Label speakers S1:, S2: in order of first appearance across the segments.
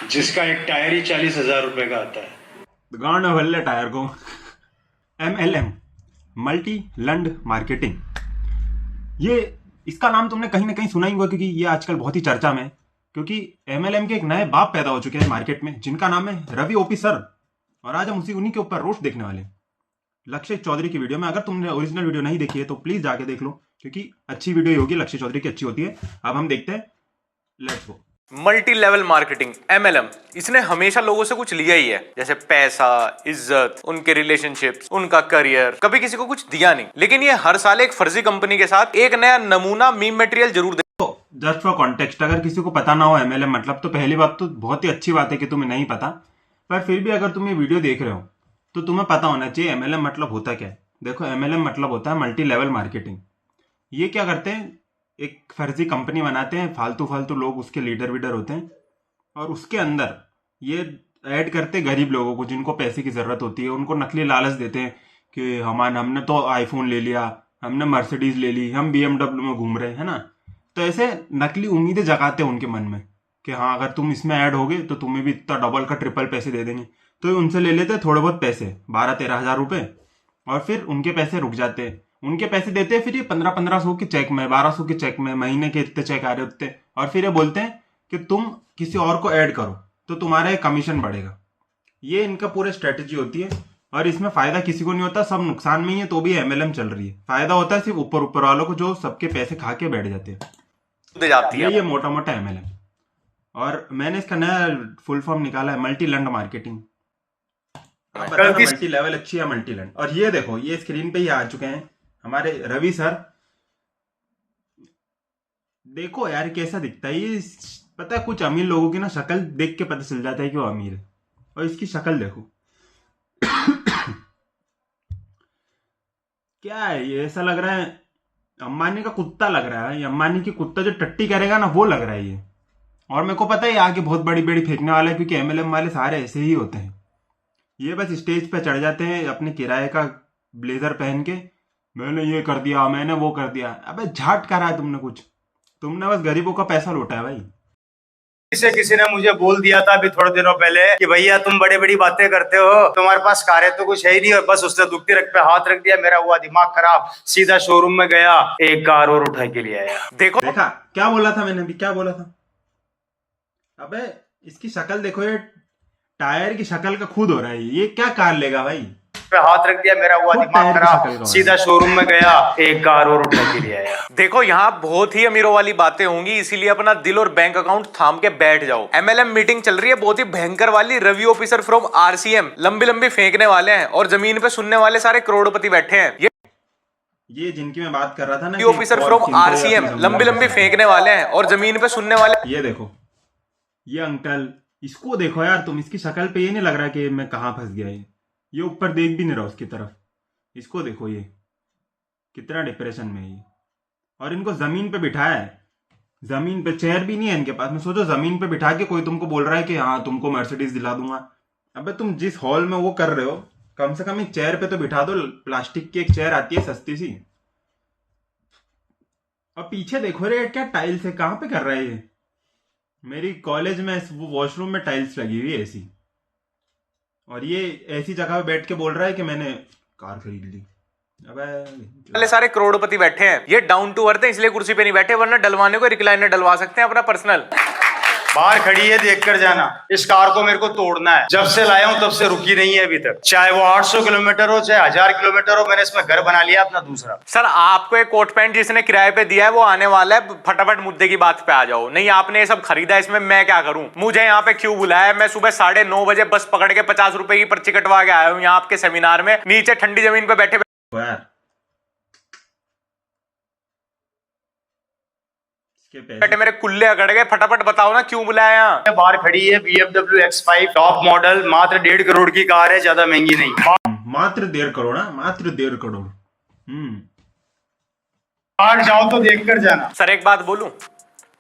S1: जिसका एक टायर ही 40,000 रुपए का आता है।
S2: गांड में भल्ले टायर को। MLM, मल्टी लैंड मार्केटिंग, ये इसका नाम तुमने कहीं ना कहीं सुना ही होगा, क्योंकि ये आजकल बहुत ही चर्चा में है। क्योंकि MLM के एक नए बाप पैदा हो चुके हैं मार्केट में, जिनका नाम है रवि ओपी सर। और आज हम उन्हीं के ऊपर रोस्ट देखने वाले हैं लक्ष्य चौधरी की वीडियो में। अगर तुमने ओरिजिनल वीडियो नहीं देखी है तो प्लीज जाके देख लो, क्योंकि अच्छी वीडियो ही होगी, लक्ष्य चौधरी की अच्छी होती है। अब हम देखते हैं, let's go.
S3: Multi level marketing MLM, इसने हमेशा लोगों से कुछ लिया ही है, जैसे पैसा, इज्जत, उनके रिलेशनशिप्स, उनका करियर। कभी किसी को कुछ दिया नहीं, लेकिन ये हर साल एक फर्जी कंपनी के साथ एक नया नमूना मीम मटेरियल जरूर दे।
S2: तो जस्ट फॉर कॉन्टेक्स्ट, अगर किसी को पता ना हो MLM मतलब, तो पहली बात तो बहुत ही अच्छी बात है कि तुम्हें नहीं पता, पर फिर भी अगर तुम ये वीडियो देख रहे हो तो तुम्हें पता होना चाहिए MLM मतलब होता क्या है। देखो, MLM मतलब होता है मल्टी लेवल मार्केटिंग। ये क्या करते हैं, एक फर्जी कंपनी बनाते हैं, फालतू फालतू लोग उसके लीडर वीडर होते हैं, और उसके अंदर ये ऐड करते हैं गरीब लोगों को, जिनको पैसे की ज़रूरत होती है। उनको नकली लालच देते हैं कि हमने तो आईफोन ले लिया, हमने मर्सिडीज ले ली, हम BMW में घूम रहे हैं, है ना। तो ऐसे नकली उम्मीदें जगाते हैं उनके मन में कि हाँ, अगर तुम इसमें ऐड होगे तो तुम्हें भी इतना डबल का ट्रिपल पैसे दे देंगे। तो ये उनसे ले लेते हैं थोड़े बहुत पैसे, 12-13 हज़ार रुपये, और फिर उनके पैसे रुक जाते हैं। उनके पैसे देते हैं, फिर ये 1500 के चेक में, 1200 के चेक में, महीने के इतने चेक आ रहे होते हैं, और फिर ये बोलते हैं कि तुम किसी और को ऐड करो तो तुम्हारा एक कमीशन बढ़ेगा। ये इनका पूरा स्ट्रेटेजी होती है, और इसमें फायदा किसी को नहीं होता, सब नुकसान में ही है, तो भी MLM चल रही है। फायदा होता है सिर्फ ऊपर ऊपर वालों को, जो सबके पैसे खा के बैठ जाते हैं।
S3: दे जाती है
S2: ये मोटा मोटा MLM। और मैंने इसका नया फुल फॉर्म निकाला है, multi land marketing. Multi level अच्छी है, मल्टी लैंड। और ये देखो, ये स्क्रीन पे ही आ चुके हैं हमारे रवि सर। देखो यार कैसा दिखता है ये। पता है, कुछ अमीर लोगों की ना शक्ल देख के पता चल जाता है कि वो अमीर है, और इसकी शक्ल देखो। क्या है ये, ऐसा लग रहा है अंबानी का कुत्ता लग रहा है। ये अंबानी की कुत्ता जो टट्टी करेगा ना, वो लग रहा है ये। और मेरे को पता है आगे बहुत बड़ी बड़ी फेंकने वाला है, क्योंकि MLM वाले सारे ऐसे ही होते हैं। ये बस स्टेज पे चढ़ जाते हैं अपने किराए का ब्लेजर पहन के, मैंने ये कर दिया, मैंने वो कर दिया। अबे झाट करा है तुमने कुछ, तुमने बस गरीबों का पैसा लूटा है भाई।
S4: किसी ने मुझे बोल दिया था अभी थोड़े दिनों पहले कि भैया तुम बड़ी बड़ी बातें करते हो, तुम्हारे पास कार है तो कुछ है ही नहीं। और बस उसने दुखती रख पे हाथ रख दिया, मेरा हुआ दिमाग खराब, सीधा शोरूम में गया, एक कार और उठा के ले आया।
S2: देखा क्या बोला था मैंने अभी, क्या बोला था। अबे इसकी शक्ल देखो, ये टायर की शक्ल का खुद हो रहा है। ये क्या कार लेगा भाई,
S4: पे हाथ रख दिया, मेरा हुआ दिमाग खराब, सीधा शोरूम में गया, एक कार और उठा के ले आया।
S3: देखो, यहाँ बहुत ही अमीरों वाली बातें होंगी, इसीलिए अपना दिल और बैंक अकाउंट थाम के बैठ जाओ। MLM मीटिंग चल रही है बहुत ही भयंकर वाली। रवि ऑफिसर फ्रॉम RCM लंबी लंबी फेंकने वाले हैं, और जमीन पे सुनने वाले सारे करोड़पति बैठे हैं।
S2: ये जिनकी मैं बात कर रहा था ना,
S3: ऑफिसर फ्रॉम RCM लंबी लंबी फेंकने वाले हैं, और जमीन पे सुनने वाले।
S2: ये देखो, ये अंकल, इसको देखो यार तुम, इसकी शक्ल पे ये नहीं लग रहा कि मैं कहाँ फंस गया। ये ऊपर देख भी नहीं रहा उसकी तरफ। इसको देखो, ये कितना डिप्रेशन में है ये। और इनको जमीन पे बिठाया है, जमीन पे, चेयर भी नहीं है इनके पास में। सोचो, जमीन पे बिठा के कोई तुमको बोल रहा है कि हाँ तुमको मर्सिडीज दिला दूंगा। अबे तुम जिस हॉल में वो कर रहे हो, कम से कम एक चेयर पे तो बिठा दो। प्लास्टिक की एक चेयर आती है सस्ती सी। और पीछे देखो रे, क्या टाइल्स है, कहाँ पे कर रहा है ये। मेरी कॉलेज में वो वॉशरूम में टाइल्स लगी हुई है ऐसी, और ये ऐसी जगह पे बैठ के बोल रहा है कि मैंने कार खरीद ली।
S3: अबे सारे करोड़पति बैठे हैं, ये डाउन टू अर्थ है, इसलिए कुर्सी पे नहीं बैठे, वरना डलवाने को रिक्लाइनर डलवा सकते हैं अपना पर्सनल।
S4: बाहर खड़ी है, देख कर जाना। इस कार को मेरे को तोड़ना है, जब से लाया हूं तब से रुकी नहीं है अभी तक। चाहे वो 800 किलोमीटर हो, चाहे 1000 किलोमीटर हो, मैंने इसमें घर बना लिया अपना दूसरा।
S3: सर, आपको एक कोट पैंट जिसने किराए पे दिया है वो आने वाला है। फटाफट मुद्दे की बात पे आ जाओ। नहीं, आपने ये सब खरीदा, इसमें मैं क्या करूं? मुझे यहाँ पे क्यों बुलाया? मैं सुबह 9:30 बजे बस पकड़ के 50 रुपए की पर्ची कटवा के आया हूँ यहाँ आपके सेमिनार में, नीचे ठंडी जमीन पे बैठे। बेटे मेरे कुल्ले अकड़ गए, फटाफट बताओ ना क्यों बुलाया यहाँ?
S4: बाहर खड़ी है BMW X5 टॉप मॉडल, मात्र 1.5 करोड़ की कार है, ज्यादा महंगी नहीं।
S2: मात्र 1.5 करोड़, मात्र 1.5 करोड़।
S4: बाहर जाओ तो देख कर जाना।
S3: सर, एक बात बोलूं,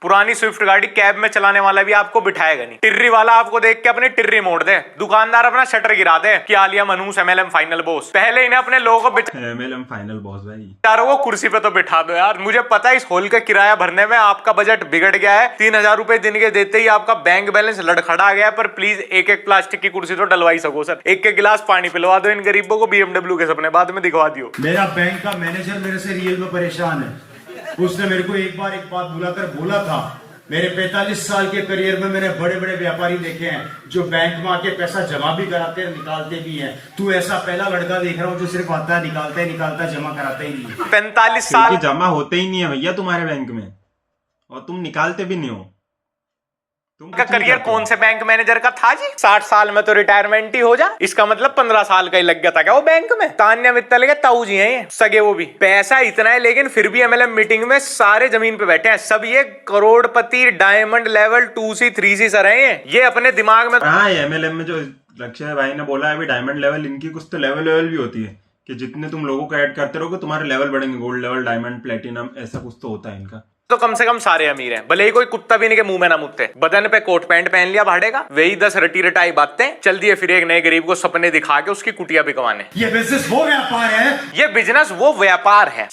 S3: पुरानी स्विफ्ट गाड़ी कैब में चलाने वाला भी आपको बिठाएगा नहीं। टिर्री वाला आपको देख के अपनी टिर्री मोड़ दे, दुकानदार अपना शटर गिरा दे कि आलिया मनूस MLM फाइनल बॉस। पहले इन्हें अपने लोगों को
S2: MLM फाइनल बॉस भाई
S3: यार वो कुर्सी पे तो बिठा दो यार। मुझे पता है इस हॉल का किराया भरने में आपका बजट बिगड़ गया है, 3,000 रुपए दिन के देते ही आपका बैंक बैलेंस लड़खड़ा गया, पर प्लीज एक एक प्लास्टिक की कुर्सी तो डलवाई सको सर। एक एक गिलास पानी पिलवा दो इन गरीबों को, BMW के सपने बाद में दिखवा दियो।
S4: मेरा बैंक का मैनेजर मेरे से रियल में परेशान है। उसने मेरे को एक बात बुलाकर बोला था, मेरे 45 साल के करियर में मैंने बड़े बड़े व्यापारी देखे हैं जो बैंक में आके पैसा जमा भी कराते हैं, निकालते भी हैं। तू ऐसा पहला लड़का देख रहा हूँ जो सिर्फ आता है, निकालता है, जमा कराता ही नहीं है।
S3: 45 साल
S2: जमा होते ही नहीं है भैया तुम्हारे बैंक में, और तुम निकालते भी नहीं हो।
S3: का करियर कौन से बैंक मैनेजर का था जी? 60 साल में तो रिटायरमेंट ही हो जा। इसका मतलब 15 साल का ही लग गया था क्या वो बैंक में? तान्या मित्तल के ताऊ जी हैं ये सगे, वो भी पैसा इतना है लेकिन फिर भी MLM मीटिंग में सारे जमीन पे बैठे हैं। सब ये करोड़पति diamond level 2C 3C sir हैं। ये अपने दिमाग में
S2: हाँ MLM में जो लक्ष्य भाई ने बोला है अभी डायमंड लेवल, इनकी कुछ तो लेवल भी होती है कि जितने तुम लोगों को ऐड करते रहोगे तुम्हारे लेवल बढ़ेंगे, गोल्ड लेवल, डायमंड, प्लेटिनम, ऐसा कुछ तो होता है इनका।
S3: तो कम से कम सारे अमीर हैं, भले ही कोई कुत्ता भी नहीं के मुंह में ना मुत्ते। बदन पे कोट पैंट पहन लिया भाड़े का, वही 10 रटी रटाई बातें चल दिए, फिर एक नए गरीब को सपने दिखा के उसकी कुटिया बिकवाने।
S4: ये बिजनेस वो व्यापार है,
S3: ये बिजनेस वो व्यापार है।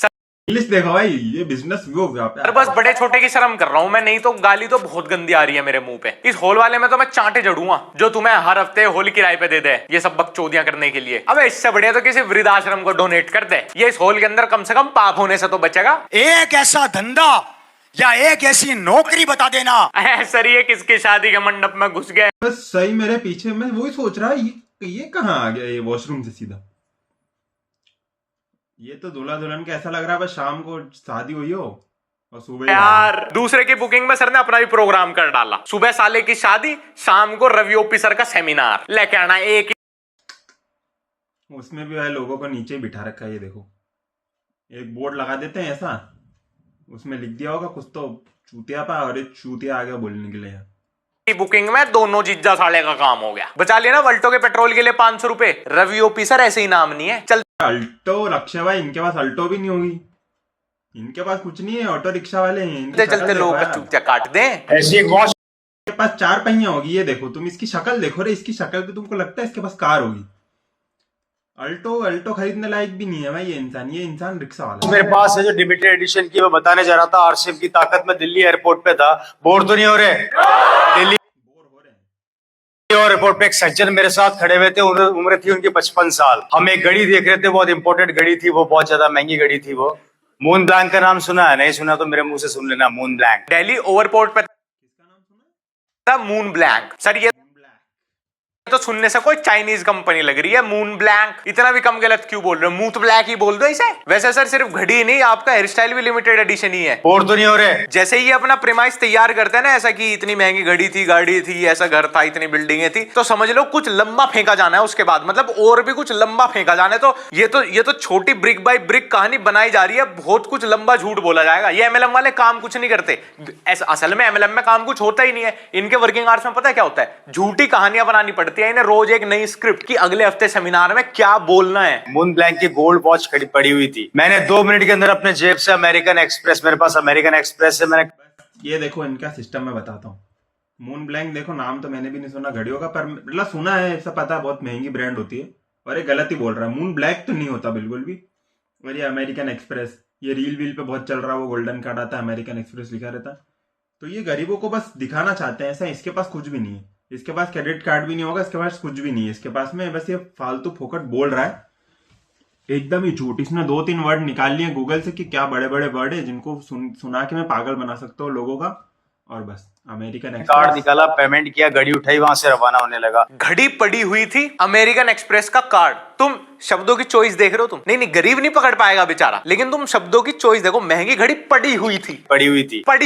S2: इंग्लिश देखो भाई, ये बिजनेस वो व्यापार।
S3: बस बड़े छोटे की शर्म कर रहा हूं मैं, नहीं तो गाली तो बहुत गंदी आ रही है मेरे मुंह पे। इस हॉल वाले में तो मैं चांटे जड़ूंगा जो तुम्हें हर हफ्ते होली किराए पे दे दे ये सब बकचोदियां करने के लिए। अबे इससे बढ़िया तो किसी वृद्धाश्रम को डोनेट कर दे, ये इस हॉल के अंदर कम से कम पाप होने से तो बचेगा।
S5: एक ऐसा धंधा या एक ऐसी नौकरी बता देना।
S3: सर ये किसकी शादी के मंडप में घुस गए?
S2: बस सही मेरे पीछे, मैं वही सोच रहा ये कहाँ आ गया, ये वॉशरूम से सीधा। ये तो दूल्हा दुल्हन का ऐसा लग रहा है बस शाम को शादी हुई हो और सुबह
S3: यार दूसरे की बुकिंग में सर ने अपना भी प्रोग्राम कर डाला। सुबह साले की शादी, शाम को रवि ओपी सर का सेमिनार लेके आना एक।
S2: उसमें भी भाई लोगों को नीचे बिठा रखा है। ये देखो एक बोर्ड लगा देते हैं ऐसा, उसमें लिख दिया होगा कुछ तो चूतिया पा, और एक चूतिया आ गया बोलने के लिए।
S3: बुकिंग में दोनों जीजा साले का काम हो गया। बचा लिया ना वल्टो के पेट्रोल के लिए 500 रुपए। रवि ओपी सर ऐसे ही नाम नहीं है। चल
S2: अल्टो लक्ष्य भाई, इनके पास अल्टो भी नहीं होगी, इनके पास कुछ नहीं है, ऑटो रिक्शा वाले हैं।
S3: चलते लोग का चूतिया काट दे।
S4: ऐसी एक वॉच
S2: के पास 4 पहिया होगी। ये देखो तुम इसकी शक्ल देखो रे, इसकी शक्ल पे तुमको लगता है इसके पास कार होगी। अल्टो खरीदने लायक भी नहीं है भाई ये इंसान रिक्शा वाला।
S4: मेरे पास है जो लिमिटेड एडिशन की, मैं बताने जा रहा था आरसीएफ की ताकत में। दिल्ली एयरपोर्ट पे था, बोर तो नहीं हो रहे? दिल्ली और एयरपोर्ट पे एक सज्जन मेरे साथ खड़े हुए थे, उम्र थी उनकी 55 साल। हम एक घड़ी देख रहे थे, बहुत इंपॉर्टेंट घड़ी थी वो, बहुत ज्यादा महंगी घड़ी थी वो। मून ब्लैंक का नाम सुना है? नहीं सुना तो मेरे मुंह से सुन लेना, मून ब्लैंक।
S3: दिल्ली एयरपोर्ट पे किसका नाम सुना? Moon blank. सर ये तो सुनने से कोई चाइनीज कंपनी लग रही है, मून ब्लैंक। इतना भी कम गलत क्यों बोल रहे हो? मूत ब्लैक ही बोल दो इसे। वैसे सर सिर्फ घड़ी नहीं, आपका हेयर स्टाइल भी लिमिटेड एडिशन ही है।
S4: बोर तो नहीं हो रहे?
S3: जैसे ही अपना प्रेमाइस तैयार करते हैं ना, ऐसा कि इतनी महंगी घड़ी थी, गाड़ी थी, ऐसा घर था, इतनी बिल्डिंगें थी, तो समझ लो कुछ लंबा फेंका जाना है उसके बाद, मतलब और भी कुछ लंबा फेंका जाना है। तो ये तो छोटी ब्रिक बाय ब्रिक कहानी बनाई जा रही है, बहुत कुछ लंबा झूठ बोला जाएगा। ये MLM वाले काम कुछ नहीं करते ऐसा, असल में MLM में काम कुछ होता ही नहीं है। इनके वर्किंग आवर्स में पता है क्या होता है? झूठी कहानियां बनानी पड़ती है इन्हें, रोज एक नई स्क्रिप्ट की अगले हफ्ते सेमिनार में क्या बोलना है।
S4: मून ब्लैंक की गोल्ड वॉच खड़ी पड़ी हुई थी, मैंने 2 मिनट के अंदर अपने जेब से अमेरिकन एक्सप्रेस, मेरे पास अमेरिकन एक्सप्रेस से मैंने।
S2: ये देखो इनका सिस्टम मैं बताता हूँ। मून ब्लैंक देखो, नाम तो मैंने भी नहीं सुना घड़ियों का, पर मतलब सुना है, ऐसा पता है बहुत महंगी ब्रांड होती है। और ये गलत ही बोल रहा है, मून ब्लैक तो नहीं होता बिल्कुल भी। और ये अमेरिकन एक्सप्रेस, ये रील वील पे बहुत चल रहा है, वो गोल्डन कार्ड आता है, अमेरिकन एक्सप्रेस लिखा रहता है। तो ये गरीबों को बस दिखाना चाहते हैं ऐसा। इसके पास कुछ भी नहीं है, इसके पास क्रेडिट कार्ड भी नहीं होगा, इसके पास कुछ भी नहीं है इसके पास में, बस ये फालतू फोकट बोल रहा है, एकदम ही झूठ। इसने 2-3 वर्ड निकाल लिए गूगल से कि क्या बड़े बड़े वर्ड है जिनको सुना के मैं पागल बना सकता हूँ लोगों का, और बस अमेरिकन
S4: कार्ड निकाला, पेमेंट किया, घड़ी उठाई, वहां से रवाना होने लगा।
S3: घड़ी पड़ी हुई थी, अमेरिकन एक्सप्रेस का कार्ड। तुम शब्दों की चॉइस देख रहे हो तुम? नहीं गरीब नहीं पकड़ पाएगा बेचारा, लेकिन तुम शब्दों की चॉइस देखो। महंगी घड़ी पड़ी हुई थी,
S4: पड़ी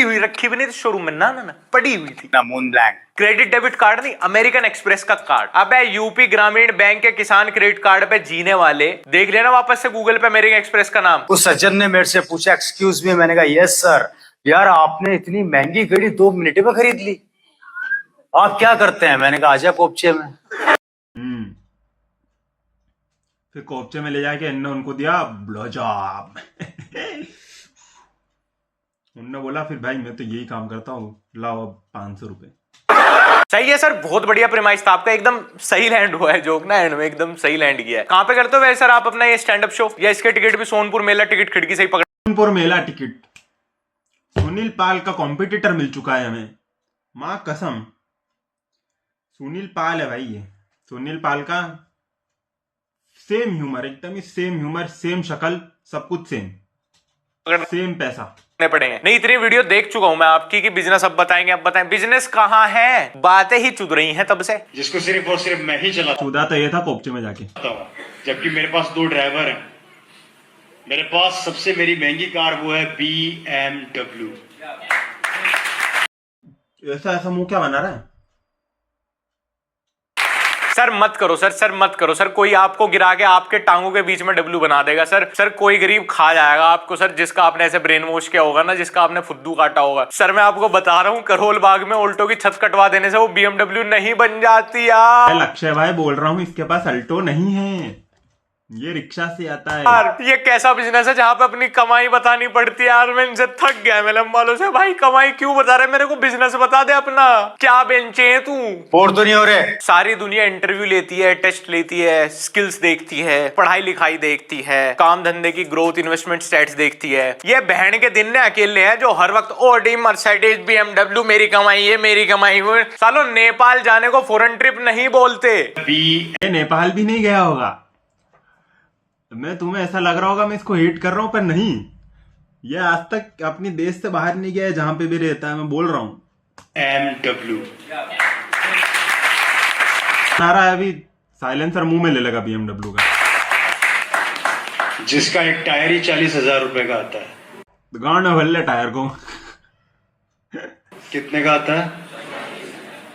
S4: हुई
S3: रखी भी नहीं थी शोरूम में, ना पड़ी हुई थी
S4: ना। Moon blank
S3: credit debit card नहीं, अमेरिकन एक्सप्रेस का कार्ड। अबे यूपी ग्रामीण बैंक के किसान क्रेडिट कार्ड पे जीने वाले, देख लेना वापस से गूगल पे अमेरिकन एक्सप्रेस का नाम।
S4: उस सज्जन ने मेरे से पूछा एक्सक्यूज मी, मैंने कहा यस सर। यार आपने इतनी महंगी घड़ी 2 मिनट में खरीद ली, आप क्या करते हैं? मैंने कहा आजा कोपचे में।
S2: फिर कोपचे में ले जाके इन्होंने उनको दिया ब्लो जॉब। उनने बोला फिर भाई मैं तो यही काम करता हूँ, लाओ अब 500 रुपये।
S3: सही है सर, बहुत बढ़िया प्रेमाइस था आपका, एकदम सही लैंड हुआ है जोक ना, एंड में एकदम सही लैंड किया है। कहाँ पे करते हो वैसे सर आप अपना ये स्टैंड अप शो, या इसके टिकट भी सोनपुर मेला टिकट खिड़की से ही पकड़?
S2: सोनपुर मेला टिकट सुनील पाल का कॉम्पिटिटर मिल चुका है हमें, माँ कसम। सुनील पाल है भाई, ये सुनील पाल का सेम ह्यूमर, एकदम ही सेम ह्यूमर, सेम शक्ल, सब कुछ सेम, सेम पैसा
S3: पड़ेंगे। नहीं, इतनी वीडियो देख चुका हूं मैं आपकी कि बिजनेस अब बताएंगे, अब बताएं। बिजनेस कहाँ है, बातें ही चुद रही हैं तब से।
S1: जिसको सिर्फ और सिर्फ मैं ही चलाता
S2: चुदा तो ये था कोपचे में जाके।
S1: हूँ, जबकि मेरे पास 2 ड्राइवर हैं। मेरे पास सबसे मेरी महंगी कार वो है BMW।
S2: ऐसा ऐसा मुंह क्या बना रहा है?
S3: सर मत करो सर, सर मत करो सर, कोई आपको गिरा के आपके टांगों के बीच में डब्लू बना देगा सर। सर कोई गरीब खा जाएगा आपको सर, जिसका आपने ऐसे ब्रेन वॉश किया होगा ना, जिसका आपने फुद्दू काटा होगा। सर मैं आपको बता रहा हूँ, करोल बाग में उल्टो की छत कटवा देने से वो BMW नहीं बन जाती यार।
S2: लक्ष्य भाई बोल रहा हूँ, इसके पास अल्टो नहीं है, ये रिक्शा से आता है
S3: यार। ये कैसा बिजनेस है जहां पे अपनी कमाई बतानी पड़ती है यार, मैं इनसे थक गया MLM वालों से। भाई कमाई क्यों बता रहे, मेरे को बिजनेस बता दे अपना, क्या बेंचे है तू?
S4: बोर तो नहीं हो रहे?
S3: सारी दुनिया इंटरव्यू लेती है, टेस्ट लेती है, स्किल्स देखती है, पढ़ाई लिखाई देखती है, काम धंधे की ग्रोथ, इन्वेस्टमेंट स्टैट्स देखती है। ये बहन के दिन ने अकेले हैं जो हर वक्त ओडी, मर्सिडीज, BMW, मेरी कमाई है, मेरी कमाई है। सालो नेपाल जाने को फॉरेन ट्रिप नहीं बोलते।
S2: नेपाल भी नहीं गया होगा, मैं तुम्हें ऐसा लग रहा होगा मैं इसको हेट कर रहा हूं, पर नहीं, ये आज तक अपने देश से बाहर नहीं गया है, जहां पे भी रहता है। मैं बोल रहा हूं
S1: BMW
S2: नारा है, अभी साइलेंसर मुंह में ले लगा BMW का,
S1: जिसका एक टायर ही 40,000 रुपए का आता है।
S2: गांड में भल्ले टायर को।
S1: कितने का आता है?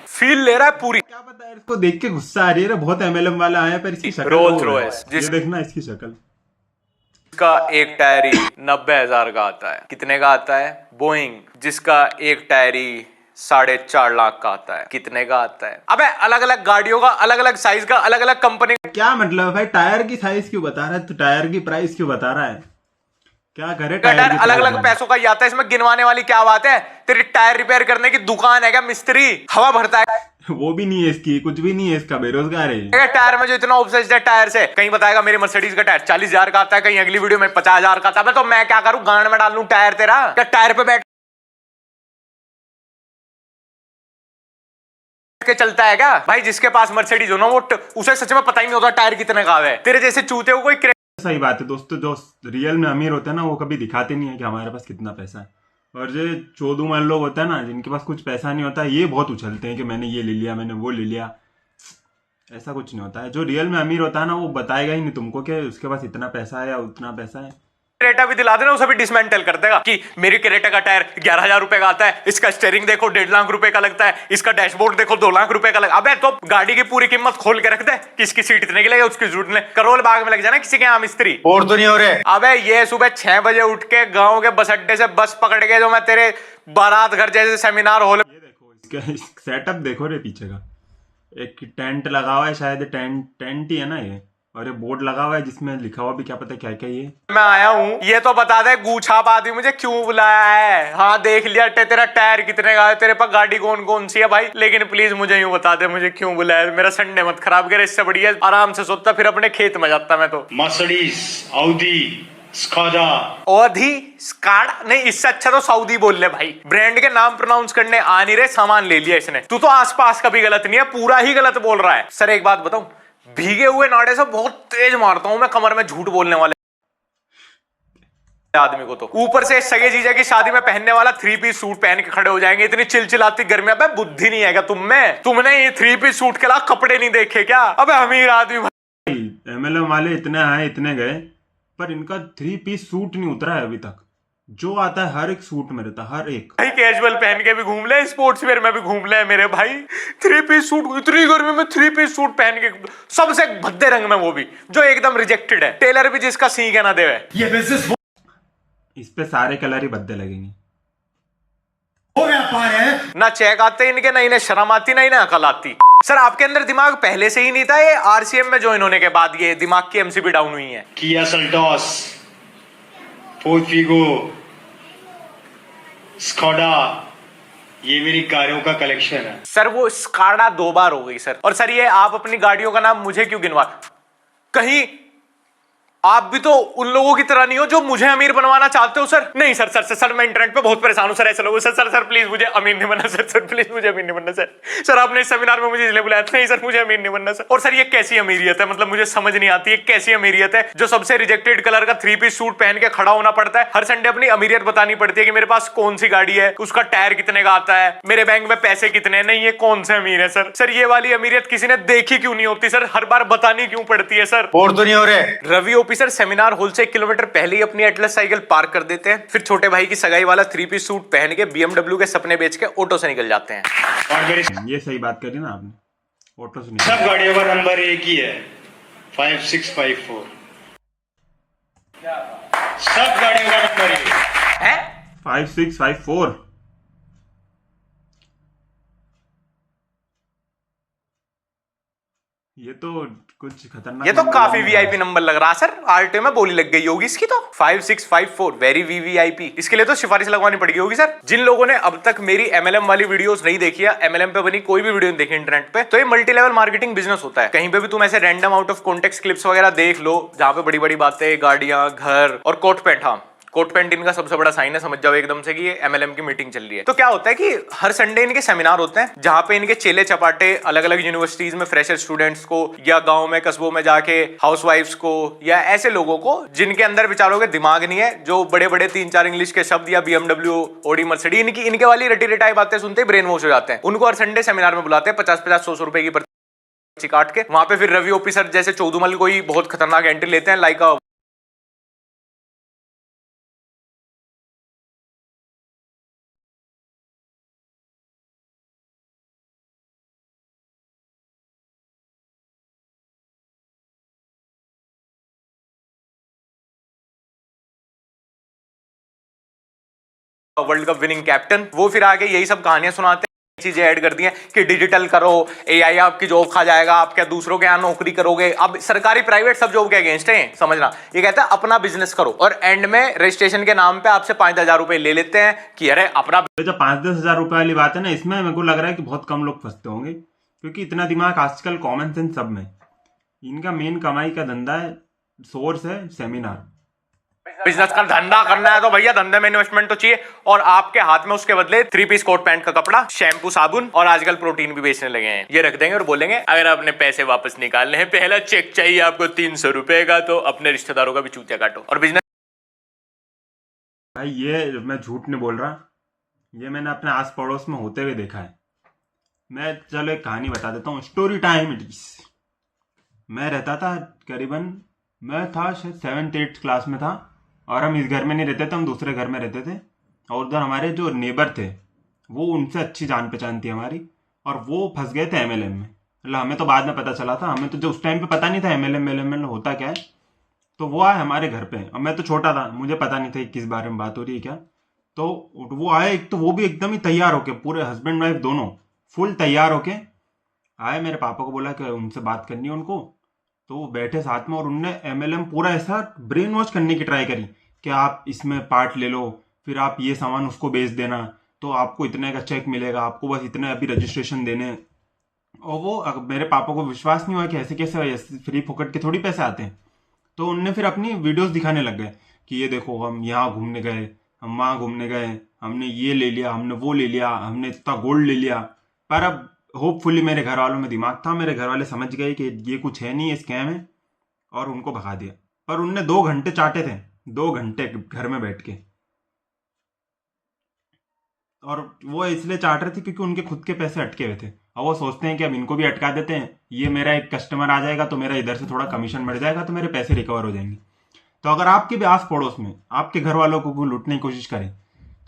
S3: फील ले रहा है पूरी।
S2: क्या पता है, इसको देख के गुस्सा आ रही है, बहुत MLM वाला आया, पर इसकी शक्ल
S3: रोल्स
S2: वो है।
S3: रॉयस,
S2: ये देखना इसकी शक्ल,
S3: जिसका एक टायर ही 90,000 का आता है। कितने का आता है? बोइंग, जिसका एक टायर ही 4.5 लाख का आता है। कितने का आता है? अबे अलग अलग गाड़ियों का, अलग अलग साइज का, अलग अलग कंपनी।
S2: क्या मतलब है भाई, टायर की साइज क्यों बता रहा है तो टायर की प्राइस क्यों बता रहा है? क्या करे, टायर
S3: टायर
S2: की
S3: अलग
S2: प्राइस
S3: अलग पैसों का ही आता है, इसमें गिनवाने वाली क्या बात है? तेरी टायर रिपेयर करने की दुकान है क्या? मिस्त्री हवा भरता है?
S2: वो भी नहीं है इसकी, कुछ भी नहीं है इसका, बेरोजगार है।
S3: टायर में जो इतना ऑब्सेस्ड है टायर से, कहीं बताएगा मेरी मर्सिडीज का टायर 40,000 का आता है, कहीं अगली वीडियो में 50,000 का आता है। तो मैं क्या करूं, गांड में डाल लूं टायर तेरा? क्या टायर पे बैठ के चलता है क्या? भाई जिसके पास मर्सिडीज हो ना, वो उसे सच में पता ही नहीं होता टायर कितने का है। तेरे जैसे चूते हो कोई।
S2: सही बात है दोस्तों, जो रियल में अमीर होते हैं ना, वो कभी दिखाते नहीं है कि हमारे पास कितना पैसा है। और जो चोदूमान लोग होते हैं ना, जिनके पास कुछ पैसा नहीं होता, ये बहुत उछलते हैं कि मैंने ये ले लिया, मैंने वो ले लिया। ऐसा कुछ नहीं होता है। जो रियल में अमीर होता है ना, वो बताएगा ही नहीं तुमको कि उसके पास इतना पैसा है या उतना पैसा है।
S3: क्रेटा भी दिला देना, उसे भी डिसमेंटल कर देगा कि मेरी क्रेटा का टायर 11,000 रुपए का आता है, इसका स्टीयरिंग देखो 1.5 लाख रुपए का लगता है, इसका डैशबोर्ड देखो 2 लाख रुपए का लगता है। अबे तो गाड़ी की पूरी कीमत खोल के रख दे, किसकी सीट इतने की लगे, उसकी जरूरत नहीं। करोल बाग में लग जाना किसी के यहाँ मिस्त्री।
S4: बोर तो नहीं हो रहे?
S3: अबे ये सुबह 6 बजे उठ के गाँव के बस अड्डे से बस पकड़ के जो मैं तेरे बारात घर जैसे सेमिनार हॉल।
S2: ये देखो इसका सेटअप देखो रे, पीछे का एक टेंट लगा हुआ है, शायद टेंट ही है ना ये, और ये बोर्ड लगा हुआ है जिसमें लिखा हुआ भी क्या पता क्या क्या ये।
S3: मैं आया हूँ, ये तो बता दे गूछाप आदमी मुझे क्यों बुलाया है? हाँ देख लिया तेरा टायर कितने का है, तेरे पास गाड़ी कौन कौन सी है भाई, लेकिन प्लीज मुझे यूं बता दे मुझे क्यों बुलाया। मेरा संडे मत खराब करे, इससे बढ़िया आराम से सोता फिर अपने खेत में जाता मैं तो।
S1: Mercedes, Audi, Skoda.
S3: Audi Skoda नहीं, इससे अच्छा तो सऊदी बोल ले भाई। ब्रांड के नाम प्रोनाउंस करने आ नहीं रहे, सामान ले लिया इसने। तू तो आसपास का भी गलत नहीं है, पूरा ही गलत बोल रहा है। सर एक बात बताऊं, भीगे हुए नाड़े से बहुत तेज मारता हूं मैं कमर में झूठ बोलने वाले आदमी को। तो ऊपर से सगे जीजा की शादी में पहनने वाला 3 पीस सूट पहन के खड़े हो जाएंगे, इतनी चिलचिलाती गर्मी। अबे बुद्धि नहीं है क्या तुम में? तुमने ये 3 पीस सूट के अलावा कपड़े नहीं देखे क्या? अबे अमीर आदमी भाई।
S2: MLM वाले इतने आए इतने गए, पर इनका 3 पीस सूट नहीं उतरा है अभी तक। जो आता है हर एक सूट में रहता, हर एक।
S3: भाई कैजुअल पहन के भी घूम ले, स्पोर्ट्स वेयर में भी घूम ले मेरे भाई। 3 पीस सूट, इतनी गर्मी में 3 पीस सूट पहन के, सबसे भद्दे रंग में, वो भी जो एकदम रिजेक्टेड है, टेलर भी जिसका सी के ना देवे।
S5: ये बिजनेस
S2: इस पे सारे कलर ही बद्दे लगेंगे।
S5: वो व्यापार है।
S3: ना चेक आते इनके, ना इन्हें शर्म आती, ना इन्हें अकल आती। सर आपके अंदर दिमाग पहले से ही नहीं था, ये RCM में ज्वाइन होने के बाद ये दिमाग की MCP डाउन हुई है।
S1: Kia Seltos, Ford Figo, Skoda, ये मेरी कारों का कलेक्शन है।
S3: सर वो स्काडा 2 बार हो गई सर। और सर ये आप अपनी गाड़ियों का नाम मुझे क्यों गिनवा, कहीं आप भी तो उन लोगों की तरह नहीं हो जो मुझे अमीर बनवाना चाहते हो सर। नहीं सर सर सर, सर मैं इंटरनेट पे बहुत परेशान हूं सर ऐसे लोगों से। सर सर प्लीज मुझे अमीर नहीं बनना सर। सर प्लीज मुझे अमीर नहीं बनना सर। सर आपने इस सेमिनार में मुझे इसलिए बुलाया था। नहीं सर मुझे अमीर नहीं बनना सर। और सर ये कैसी अमीरियत है, मतलब मुझे समझ नहीं आती है कैसी अमीरियत है जो सबसे रिजेक्टेड कलर का 3 पीस सूट पहन के खड़ा होना पड़ता है। हर संडे अपनी अमीरियत बतानी पड़ती है कि मेरे पास कौन सी गाड़ी है, उसका टायर कितने का आता है, मेरे बैंक में पैसे कितने। नहीं ये कौन से अमीर है सर। सर ये वाली अमीरियत किसी ने देखी क्यों नहीं होती सर, हर बार बतानी क्यों पड़ती है सर।
S4: बोर तो नहीं हो रहे?
S3: Ravi OP sir seminar hall से 1 किलोमीटर पहले ही अपनी एटलस साइकिल पार्क कर देते हैं, फिर छोटे भाई की सगाई वाला 3 पीस सूट पहन के BMW के सपने बेच के ऑटो से निकल जाते हैं।
S1: और मेरी
S2: ये सही बात करी ना आपने, ऑटो से
S1: सब
S2: निकल।
S1: गाड़ियों का नंबर एक ही है, 5654। सब गाड़ियों का नंबर एक
S3: हैं?
S2: 5654। ये तो कुछ खतरनाक
S3: ये तो
S2: नंबर
S3: काफी
S2: लग रहा है।
S3: वीआईपी नंबर लग रहा है सर। आरटीओ में बोली लग गई होगी इसकी तो। 5654 वेरी वीवीआईपी। इसके लिए तो सिफारिश लगवानी पड़ेगी होगी सर। जिन लोगों ने अब तक मेरी MLM वाली वीडियोस नहीं देखी है, MLM पे बनी कोई भी वीडियो नहीं देखी इंटरनेट पे, तो ये मल्टी लेवल मार्केटिंग बिजनेस होता है। कहीं पे भी तुम ऐसे random out of context clips वगैरह देख लो जहां पे बड़ी बड़ी बातें, गाड़ियां, घर और कोट पैंट। हाँ कोट पैंट इनका सबसे बड़ा साइन है, समझ जाओ एकदम से कि ये MLM की मीटिंग चल रही है। तो क्या होता है कि हर संडे इनके सेमिनार होते हैं जहां पे इनके चेले चपाटे अलग अलग यूनिवर्सिटीज में फ्रेशर स्टूडेंट्स को या गांव में कस्बों में जाके हाउसवाइफ्स को या ऐसे लोगों को जिनके अंदर बेचारों के दिमाग नहीं है, जो बड़े बड़े 3-4 इंग्लिश के शब्द या BMW, ओडी, मर्सिडीज इनके वाली रटी रटाई बातें सुनते ही ब्रेन वॉश हो जाते हैं। उनको हर संडे सेमिनार में बुलाते हैं 50-50, 100 रुपए की पर्ची काट के। वहां पे फिर रवि ओपी सर जैसे चौधुमल कोई बहुत खतरनाक एंट्री लेते हैं, like world cup winning captain, वो फिर आगे यही सब कहानियां सुनाते हैं, चीजें ऐड कर दी हैं कि डिजिटल करो, AI आपकी जॉब खा जाएगा, आप क्या दूसरों के यहाँ नौकरी करोगे। अब सरकारी प्राइवेट सब जॉब के अगेंस्ट है, समझना। ये कहता है अपना बिजनेस करो और एंड में रजिस्ट्रेशन के नाम पे आपसे 5,000 रुपए ले लेते हैं कि अरे अपना।
S2: तो जो 5-10 हजार रुपए वाली बात है ना, इसमें मेरे को लग रहा है कि बहुत कम लोग फंसते होंगे, क्योंकि इतना दिमाग आजकल कॉमन सेंस सब में। इनका मेन कमाई का धंधा है, सोर्स है सेमिनार।
S3: बिजनेस का धंधा करना है तो भैया धंधे में इन्वेस्टमेंट तो चाहिए, और आपके हाथ में उसके बदले 3 पीस कोट पैंट का कपड़ा, शैम्पू, साबुन और आजकल प्रोटीन भी बेचने लगे हैं। ये रख देंगे और बोलेंगे अगर आपने पैसे वापस निकालने हैं, पहला चेक चाहिए आपको 300 रुपए का, तो अपने रिश्तेदारों का भी चूतिया काटो। और बिजनेस
S2: भाई ये मैं झूठ नहीं बोल रहा, ये मैंने अपने आस पड़ोस में होते हुए देखा है। मैं चलो एक कहानी बता देता हूँ, स्टोरी टाइम इट इज। मैं रहता था करीबन, मैं था शायद 7th-8th क्लास में था, और हम इस घर में नहीं रहते थे, हम दूसरे घर में रहते थे। और उधर हमारे जो नेबर थे वो, उनसे अच्छी जान पहचान थी हमारी, और वो फंस गए थे MLM में। मतलब हमें तो बाद में पता चला था, हमें तो जो उस टाइम पे पता नहीं था MLM होता क्या है। तो वो आए हमारे घर पे, अब मैं तो छोटा था, मुझे पता नहीं था किस बारे में बात हो रही है क्या। तो वो आए, एक तो वो भी एकदम ही तैयार होके, पूरे हस्बैंड वाइफ दोनों फुल तैयार होके आए। मेरे पापा को बोला कि उनसे बात करनी है उनको, तो वो बैठे साथ में, और उनने MLM पूरा ऐसा ब्रेन वॉश करने की ट्राई करी कि आप इसमें पार्ट ले लो, फिर आप ये सामान उसको बेच देना, तो आपको इतने का चेक मिलेगा, आपको बस इतने अभी रजिस्ट्रेशन देने। और वो मेरे पापा को विश्वास नहीं हुआ कि ऐसे कैसे फ्री फोकट के थोड़ी पैसे आते हैं। तो उनने फिर अपनी वीडियोस दिखाने लग गए कि ये देखो हम यहाँ घूमने गए, हम वहाँ घूमने गए, हमने ये ले लिया, हमने वो ले लिया, हमने इतना गोल्ड ले लिया। पर अब होपफुली मेरे घर वालों में दिमाग था, मेरे घर वाले समझ गए कि ये कुछ है नहीं, ये स्कैम है, और उनको भगा दिया। पर उनने 2 घंटे चाटे थे, 2 घंटे घर में बैठ के। और वो इसलिए चाट रहे थे क्योंकि उनके खुद के पैसे अटके हुए थे। अब वो सोचते हैं कि अब इनको भी अटका देते हैं, ये मेरा एक कस्टमर आ जाएगा तो मेरा इधर से थोड़ा कमीशन बढ़ जाएगा, तो मेरे पैसे रिकवर हो जाएंगे। तो अगर आपके भी आस पड़ोस में आपके घर वालों को लूटने की कोशिश करें,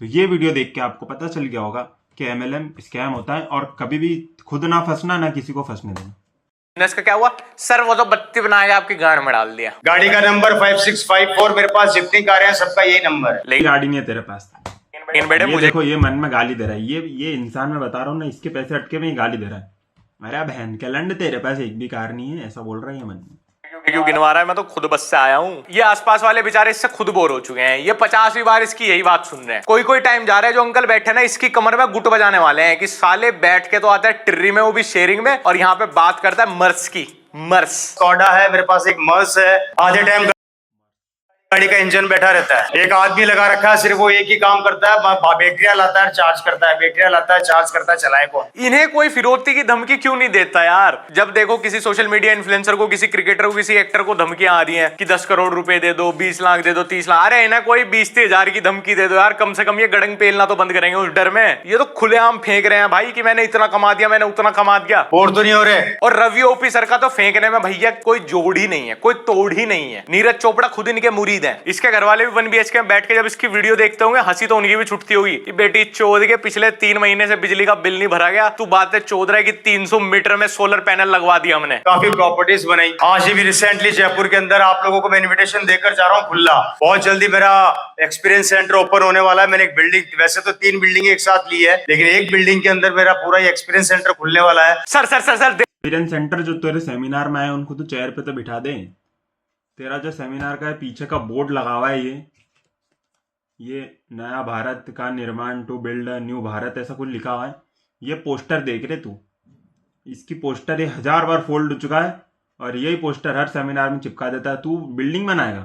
S2: तो ये वीडियो देख के आपको पता चल गया होगा कि MLM स्कैम होता है, और कभी भी खुद ना फंसना, ना किसी को फंसने देना।
S3: बिजनेस का क्या हुआ सर? वो तो बत्ती बना के आपकी गाड़ में डाल दिया।
S4: गाड़ी का नंबर 5654, मेरे पास जितनी कारें हैं सबका यही नंबर है।
S3: लेकिन
S2: गाड़ी नहीं है तेरे पास।
S3: बेटे
S2: ये
S3: मुझे
S2: देखो, ये मन में गाली दे रहा है, ये इंसान मैं बता रहा हूँ ना, इसके पैसे अटके में ही गाली दे रहा है। अरे बहन के लंड, तेरे पास एक भी कार नहीं है, ऐसा बोल रहा है ये मन में।
S3: क्यों गिनवा रहा है, मैं तो खुद बस से आया हूँ। ये आसपास वाले बेचारे इससे खुद बोर हो चुके हैं, ये 50वीं बार इसकी यही बात सुन रहे हैं। कोई कोई टाइम जा रहा है, जो अंकल बैठे ना इसकी कमर में गुट बजाने वाले हैं कि साले बैठ के तो आता है टिर्री में, वो भी शेयरिंग में, और यहाँ पे बात करता है मर्स की। मर्स
S4: स्कॉडा है, मेरे पास एक मर्स है। आधे टाइम गाड़ी का इंजन बैठा रहता है, एक आदमी लगा रखा है, सिर्फ वो एक ही काम करता है, बैटरियां लाता है, चार्ज करता है, बैटरियां लाता है, चार्ज करता है, चलाए कौन।
S3: इन्हें कोई फिरौती की धमकी क्यों नहीं देता यार? जब देखो किसी सोशल मीडिया इन्फ्लुएंसर को, किसी क्रिकेटर को, किसी एक्टर को धमकियां आ रही हैं कि 10 करोड़ रुपए दे दो, 20 लाख दे दो, 30 लाख, अरे इन्हें कोई 20-30 की धमकी दे दो यार, कम से कम ये गड़ंग पेलना तो बंद करेंगे उस डर में। ये तो खुलेआम फेंक रहे हैं भाई कि मैंने इतना कमा दिया, मैंने उतना कमा दिया,
S4: और तो नहीं हो रहे।
S3: और रवि ओपी सर का तो फेंकने में भैया कोई जोड़ ही नहीं है, कोई तोड़ ही नहीं है। नीरज चोपड़ा खुद इनके मुरीद हैं। इसके घर वाले भी 1 BHK में बैठ के जब इसकी वीडियो देखते होंगे, हंसी तो उनकी भी छुटती होगी कि बेटी चौध के पिछले 3 महीने से बिजली का बिल नहीं भरा गया, तू बातें चौध रहा है कि 300 मीटर में सोलर पैनल लगवा दिया हमने।
S4: काफी प्रॉपर्टीज बनाई। आज ही भी रिसेंटली जयपुर के अंदर आप लोगों को मैं इनविटेशन देकर जा रहा हूँ खुला। बहुत जल्दी मेरा एक्सपीरियंस सेंटर ओपन होने वाला है। मैंने एक बिल्डिंग, वैसे तो 3 बिल्डिंग एक साथ ली है, लेकिन एक बिल्डिंग के अंदर मेरा पूरा एक्सपीरियंस सेंटर खुलने वाला है।
S3: Sir sir sir sir
S2: experience centre जो तेरे सेमिनार में आए उनको तो चेयर पे तो बिठा दे। तेरा जो सेमिनार का है पीछे का बोर्ड लगा हुआ है, ये नया भारत का निर्माण टू बिल्ड न्यू भारत ऐसा कुछ लिखा हुआ है। ये पोस्टर देख रहे तू, इसकी पोस्टर ये 1000 बार फोल्ड हो चुका है और यही पोस्टर हर सेमिनार में चिपका देता है। तू बिल्डिंग बनाएगा,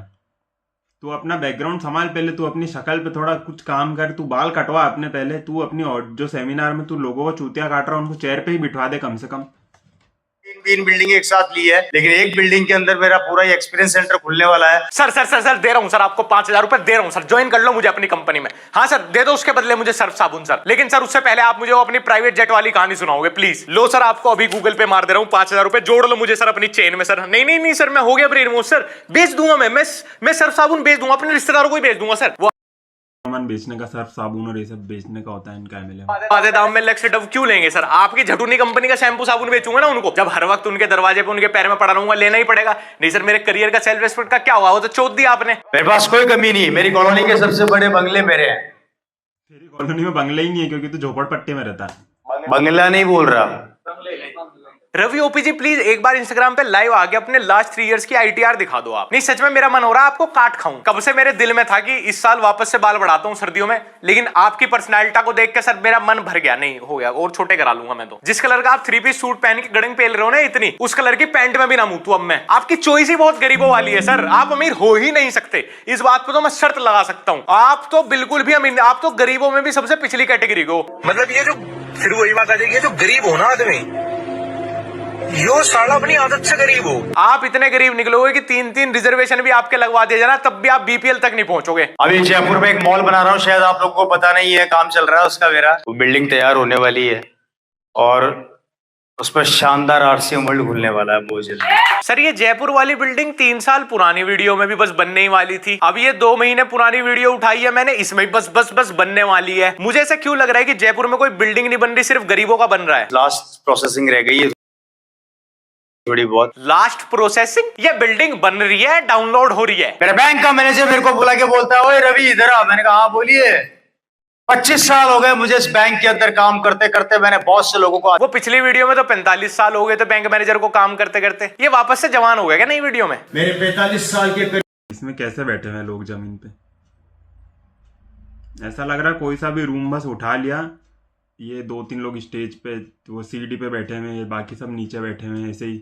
S2: तू अपना बैकग्राउंड संभाल, पहले तू अपनी शक्ल पे थोड़ा कुछ काम कर, तू बाल कटवा अपने पहले, तू अपनी जो सेमिनार में तू लोगों को चूतिया काट रहा है उनको चेयर पे ही बिठवा दे कम से कम।
S4: 3 बिल्डिंग एक साथ ली है, लेकिन एक बिल्डिंग के अंदर मेरा पूरा एक्सपीरियंस सेंटर खुलने वाला है।
S3: सर सर सर सर दे रहा हूं सर, आपको 5000 रुपए दे रहा हूं सर, ज्वाइन कर लो मुझे अपनी कंपनी में। हाँ सर दे दो, उसके बदले मुझे सर्फ साबुन सर, लेकिन सर उससे पहले आप मुझे वो अपनी प्राइवेट जेट वाली कहानी सुनाओगे प्लीज। लो सर, आपको अभी गूगल पे मार दे रहा हूं, 5000 रुपए जोड़ लो मुझे सर अपनी चेन में सर। नहीं नहीं नहीं सर, मैं हो गया ब्रेन वॉश सर, बेच दूंगा मैं सर्फ साबुन बेच दूंगा, अपने रिश्तेदारों को ही बेच दूंगा सर।
S2: सामान बेचने का, सर्फ साबुन और ये सब बेचने का होता है इनका एमएलए।
S3: आधे दाम में लक्स डव क्यों लेंगे सर? आपकी झटूनी कंपनी का शैम्पू साबुन बेचूंगा ना उनको, जब हर वक्त उनके दरवाजे पे उनके पैर में पड़ा रहूंगा, लेना ही पड़ेगा। नहीं सर, मेरे करियर का सेल्फ रिस्पेक्ट का क्या हुआ? वो तो चोट दिया आपने।
S4: मेरे पास कोई कमी नहीं, मेरी कॉलोनी के सबसे बड़े बंगले मेरे हैं।
S2: तेरी कॉलोनी में बंगले ही नहीं है क्योंकि तू झोपड़पट्टी में रहता है।
S4: बंगला नहीं बोल रहा।
S3: रवि ओपी जी प्लीज एक बार इंस्टाग्राम पे लाइव आके अपने लास्ट 3 इयर्स की ITR दिखा दो आप। नहीं सच में मेरा मन हो रहा है आपको काट खाऊं। कब से मेरे दिल में था कि इस साल वापस से बाल बढ़ाता हूं सर्दियों में, लेकिन आपकी पर्सनैलिटी को देख के सर मेरा मन भर गया। नहीं हो गया, और छोटे करा लूंगा मैं तो। जिस कलर का आप 3 पीस सूट पहन के गड़ंग पेल रहे हो ना इतनी, उस कलर की पैंट में भी ना मुंह अब मैं। आपकी चॉइस ही बहुत गरीबों वाली है सर, आप अमीर हो ही नहीं सकते। इस बात पे तो मैं शर्त लगा सकता हूं। आप तो बिल्कुल भी अमीर, आप तो गरीबों में भी सबसे पिछली कैटेगरी को।
S6: मतलब ये जो फिर वही बात आ जाएगी, जो गरीब हो ना आदमी, यो साला अपनी आदत से गरीब हो।
S3: आप इतने गरीब निकलोगे कि 3-3 रिजर्वेशन भी आपके लगवा दिए जाना, तब भी आप BPL तक नहीं पहुंचोगे।
S4: अभी जयपुर में एक मॉल बना रहा हूँ, शायद आप लोगों को पता नहीं है, काम चल रहा है उसका मेरा। तो बिल्डिंग तैयार होने वाली है और उस पर शानदार RCM वर्ल्ड खुलने वाला है बहुत जल्दी।
S3: सर ये जयपुर वाली बिल्डिंग 3 साल पुरानी वीडियो में भी बस बनने ही वाली थी। अब ये 2 महीने पुरानी वीडियो उठाई है मैंने, इसमें भी बस बनने वाली है। मुझे ऐसा क्यों लग रहा है कि जयपुर में कोई बिल्डिंग नहीं बन रही, सिर्फ गरीबों का बन रहा है।
S4: लास्ट प्रोसेसिंग रह गई है थोड़ी बहुत।
S3: Last processing? ये बिल्डिंग बन रही है, डाउनलोड हो रही है।
S4: मेरे बैंक का मैनेजर मेरे को बुला के बोलता है, ओए रवि इधर आ। मैंने कहा हाँ बोलिए। 25 साल हो गए मुझे इस बैंक के अंदर काम करते करते, मैंने बहुत से लोगों को।
S3: वो पिछली वीडियो में तो 45 साल हो गए थे बैंक मैनेजर को काम करते करते, ये वापस से जवान हो गया क्या नई वीडियो में?
S4: मेरे 45 साल के
S2: इसमें कैसे बैठे हुए लोग जमीन पे? ऐसा लग रहा है कोई सा भी रूम बस उठा लिया, ये 2-3 लोग स्टेज पे, वो सीढ़ी पे बैठे हुए हैं, बाकी सब नीचे बैठे हुए हैं ऐसे ही।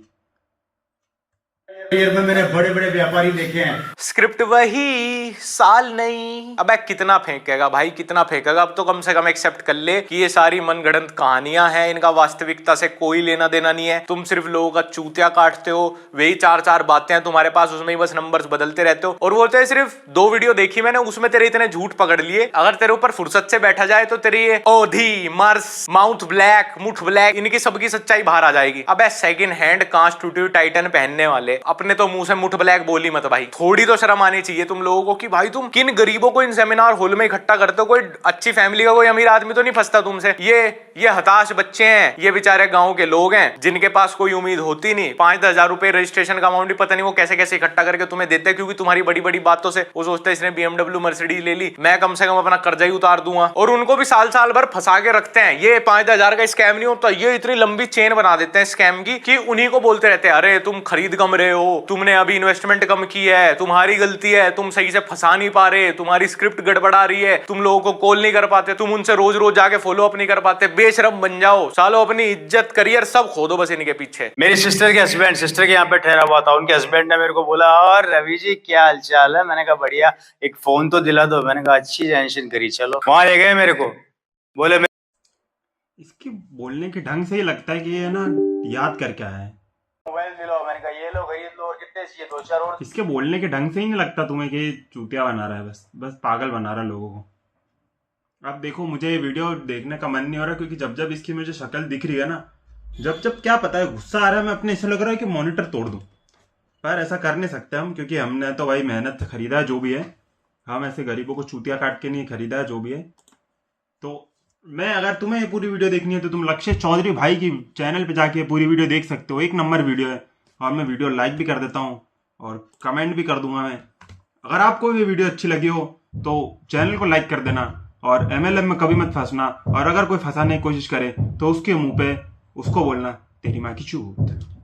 S4: में मैंने बड़े बड़े व्यापारी देखे हैं।
S3: स्क्रिप्ट वही, साल नहीं। अबे कितना फेंकेगा भाई, कितना फेंकेगा? अब तो कम से कम एक्सेप्ट कर ले कि ये सारी मनगढ़ंत कहानियां हैं, इनका वास्तविकता से कोई लेना देना नहीं है। तुम सिर्फ लोगों का चूतिया काटते हो, वही 4-4 बातें हैं तुम्हारे पास, उसमें ही बस नंबर्स बदलते रहते हो। और वो तो सिर्फ 2 वीडियो देखी मैंने, उसमें तेरे इतने झूठ पकड़ लिए। अगर तेरे ऊपर फुर्सत से बैठा जाए तो तेरी ये ओधी, मर्स, माउथ ब्लैक, मुठ ब्लैक, इनकी सबकी सच्चाई बाहर आ जाएगी। अबे सेकंड हैंड कांच टूटी हुई टाइटन पहनने वाले, अपने तो मुंह से मुठ ब्लैक बोली मत भाई। थोड़ी तो शर्म आनी चाहिए तुम लोगों को कि भाई तुम किन गरीबों को इन सेमिनार हॉल में इकट्ठा करते हो। कोई अच्छी फैमिली का कोई अमीर आदमी तो नहीं फंसता तुमसे। ये हताश बच्चे हैं, ये बेचारे गांव के लोग हैं जिनके पास कोई उम्मीद होती नहीं। 5-10 हजार रुपए रजिस्ट्रेशन का अमाउंट भी पता नहीं वो कैसे कैसे इकट्ठा करके तुम्हें देते हैं, क्योंकि तुम्हारी बड़ी बड़ी बातों से वो सोचते हैं इसने BMW मर्सिडीज ले ली, मैं कम से कम अपना कर्जा ही उतार दूंगा। और उनको भी साल भर फंसा के रखते हैं। ये 5-10 हजार का स्कैम नहीं होता, ये इतनी लंबी चेन बना देते हैं स्कैम की कि उन्हीं को बोलते रहते हैं अरे तुम खरीद कम रहे हो, तुमने अभी इन्वेस्टमेंट कम की है, तुम्हारी गलती है, तुम सही से फंसा नहीं पा रहे, तुम्हारी स्क्रिप्ट गड़बड़ा रही है, तुम लोगों को कॉल नहीं कर पाते, तुम उनसे रोज रोज जाके फॉलो अप नहीं कर पाते, बेशरम बन जाओ सालो, अपनी इज्जत करियर सब खो दो बस इनके पीछे।
S4: मेरी सिस्टर के हस्बैंड, सिस्टर के यहाँ पे ठहरा हुआ था, उनके हस्बैंड ने मेरे को बोला, और रवि जी क्या हाल चाल है? मैंने कहा बढ़िया, एक फोन तो दिला दो। मैंने कहा अच्छी टेंशन करी, चलो। वहां ले गए मेरे को, बोले
S2: इसके बोलने के ढंग से ही लगता है कि ये ना याद करके आया है।
S4: मोबाइल दिलाओ। मैंने कहा ये लो, खरीद लो, और कितने चाहिए? 2-4 और।
S2: इसके बोलने के ढंग से ही नहीं लगता तुम्हें कि चूतिया बना रहा है, बस पागल बना रहा है लोगों को। अब देखो, मुझे ये वीडियो देखने का मन नहीं हो रहा, क्योंकि जब जब इसकी मुझे शक्ल दिख रही है ना, जब जब क्या पता है गुस्सा आ रहा है, मैं अपने ऐसा लग रहा है कि मॉनिटर तोड़ दूं। पर ऐसा कर नहीं सकते हम, क्योंकि हमने तो भाई मेहनत खरीदा है जो भी है, हम ऐसे गरीबों को चूतिया काट के नहीं खरीदा है जो भी है। तो मैं, अगर तुम्हें ये पूरी वीडियो देखनी है तो तुम लक्ष्य चौधरी भाई की चैनल पे जाके पूरी वीडियो देख सकते हो, 1 नंबर वीडियो है। और मैं वीडियो लाइक भी कर देता हूँ और कमेंट भी कर दूंगा मैं। अगर आपको ये वीडियो अच्छी लगी हो तो चैनल को लाइक कर देना, और MLM में कभी मत फंसना, और अगर कोई फंसाने की कोशिश करे तो उसके मुंह पे उसको बोलना तेरी माँ की चूत।